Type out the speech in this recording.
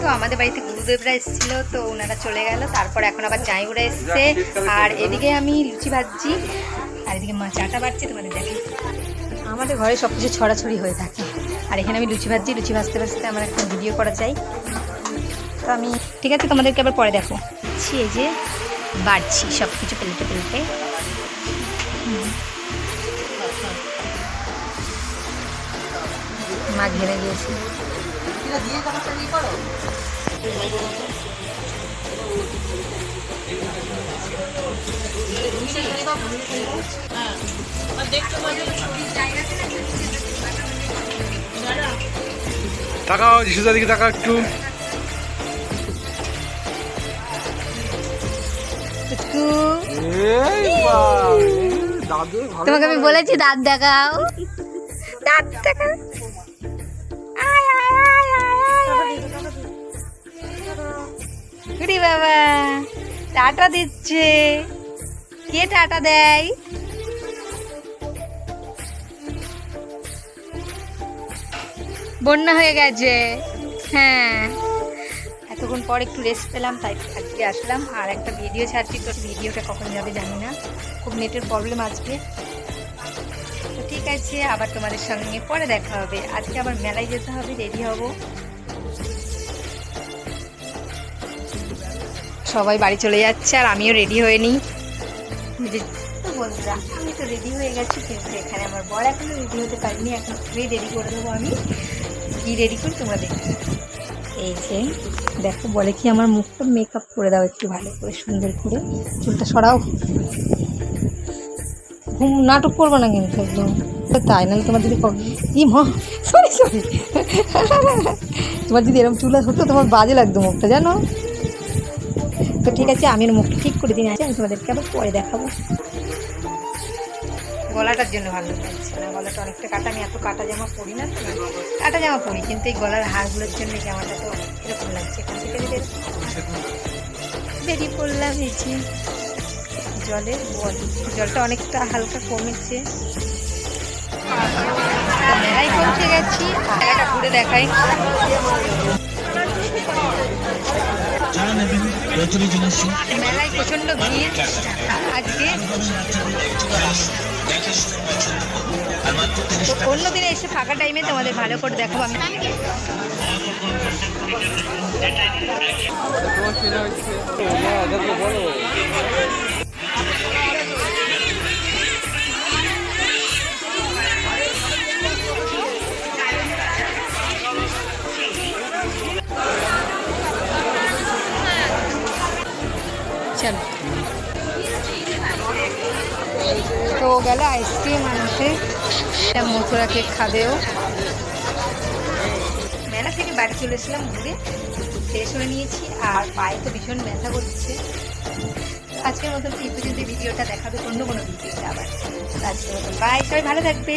তো আমাদের বাড়িতে গুরুদেবরা এসেছিলো, তো ওনারা চলে গেল। তারপর এখন আবার জামাইবুড়া এসছে। আর এদিকে আমি লুচি ভাজছি, আর এদিকে মা চাটা বাড়ছে। তোমাদের দেখে আমাদের ঘরে সব কিছু ছড়াছড়ি হয়ে থাকে। আর এখানে আমি লুচি ভাজছি, লুচি ভাজতে ভাজতে আমার একটা ভিডিও করা চাই। তো আমি ঠিক আছে, তোমাদেরকে আবার পরে দেখো। এই যে বাড়ছি সব কিছু পেলতে পেলতে। মা ঘেরে গিয়েছে। তাকাও যিশুদা দিকে, তাকাও একটু। তোমাকে আমি বলেছি দাঁত দেখাও, দাঁত দেখাও। বাবা টাটা দিচ্ছে। কে টাটা দেয়? বন্যা হয়ে গেছে। হ্যাঁ, এতক্ষণ পর একটু রেস্ট পেলাম, তাই আজকে আসলাম। আর একটা ভিডিও ছাড়ছি, তো ভিডিওটা কখন যাবে জানি না, খুব নেটের প্রবলেম আজকে। তো ঠিক আছে, আবার তোমাদের সঙ্গে পরে দেখা হবে। আজকে আবার মেলায় যেতে হবে, রেডি হব। সবাই বাড়ি চলে যাচ্ছে আর আমিও রেডি হয়ে নিই। তো বন্ধুরা, আমি তো রেডি হয়ে গেছি, কিন্তু এখানে আমার বর এখনো রেডি হতে পারিনি। এখন রেডি করে দেবো আমি। কি রেডি করি তোমরা দেখো। এই যে দেখো, বলে কি আমার মুখটা মেকআপ করে দাও একটু ভালো করে, সুন্দর করে। চুলটা সরাও, নাটক করবো না কিন্তু একদম, তাই নাহলে তোমার যদি সরি সরি তোমার যদি এরকম চুল হতো, তোমার বাজে লাগতো মুখটা, জানো তো। ঠিক আছে, আমি মুখটা ঠিক করে দিন। আছে, আমি তোমাদেরকে আবার পরে দেখাবো। গলাটার জন্য ভালো লাগছে না, গলাটা অনেকটা কাটা। আমি এত কাটা জামা পরি না, কাটা জামা পরি, কিন্তু এই গলার হাড়গুলোর জন্য জামাটা তো এরকম লাগছে। এখান থেকে বেরিয়ে পড়লাম। এই যে জলের বল, জলটা অনেকটা হালকা কমেছে। মেলায় পৌঁছে গেছি, মেলাটা ঘুরে দেখাই। মেলায় প্রচন্ড ভিড় আজকে। অন্যদিনে এসে ফাঁকা টাইমে তোমাদের ভালো করে দেখাবো আমি। তো গেল আইসক্রিম আনতে, মথুরা কেক খাবেও। মেলা থেকে বাড়ি চলে এসলাম ঘুরে, ফ্রেশ হয়ে নিয়েছি। আর পায়ে তো ভীষণ ব্যথা করছে। আজকের মতন এই পর্যন্ত ভিডিওটা দেখাবে, অন্য কোনো ভিডিওটা আবার। আজকের মতন বাই, সবাই ভালো থাকবে।